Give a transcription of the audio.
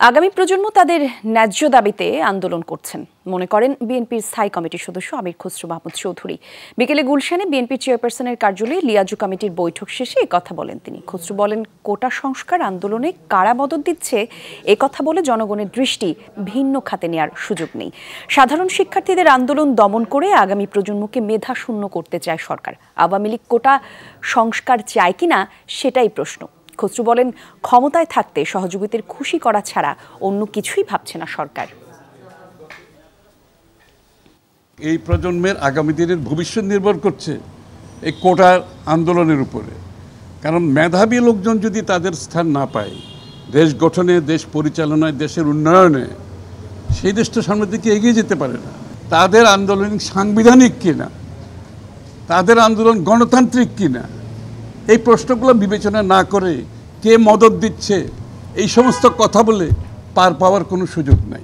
আগামী প্রজন্ম তাদের ন্যায্য দাবিতে আন্দোলন করছেন মনে করেন বিএনপির স্থায়ী কমিটির সদস্য আমির খসরু মাহমুদ চৌধুরী। বিকেলে গুলশানে বিএনপি চেয়ারপারসনের কার্যালয়ে লিয়াজু কমিটির বৈঠক শেষে কথা বলেন তিনি। খসরু বলেন, কোটা সংস্কার আন্দোলনে কারা মদদ দিচ্ছে কথা বলে জনগণের দৃষ্টি ভিন্ন খাতে নেওয়ার সুযোগ নেই। সাধারণ শিক্ষার্থীদের আন্দোলন দমন করে আগামী প্রজন্মকে মেধা শূন্য করতে চায় সরকার। আওয়ামী লীগ কোটা সংস্কার চায় কিনা সেটাই প্রশ্ন। খসরু বলেন, ক্ষমতায় থাকতে সহযোগীদের খুশি করা ছাড়া অন্য কিছুই ভাবছে না সরকার। এই প্রজন্মের আগামী দিনের ভবিষ্যৎ নির্ভর করছে এই কোটার আন্দোলনের উপরে। কারণ মেধাবী লোকজন যদি তাদের স্থান না পায় দেশ গঠনে, দেশ পরিচালনায়, দেশের উন্নয়নে, সেই দেশটা সামনের দিকে এগিয়ে যেতে পারে না। তাদের আন্দোলন সাংবিধানিক কিনা, তাদের আন্দোলন গণতান্ত্রিক কিনা, এই প্রশ্নগুলো বিবেচনা না করে কে মদদ দিচ্ছে এই সমস্ত কথা বলে পার পাওয়ার কোনো সুযোগ নাই।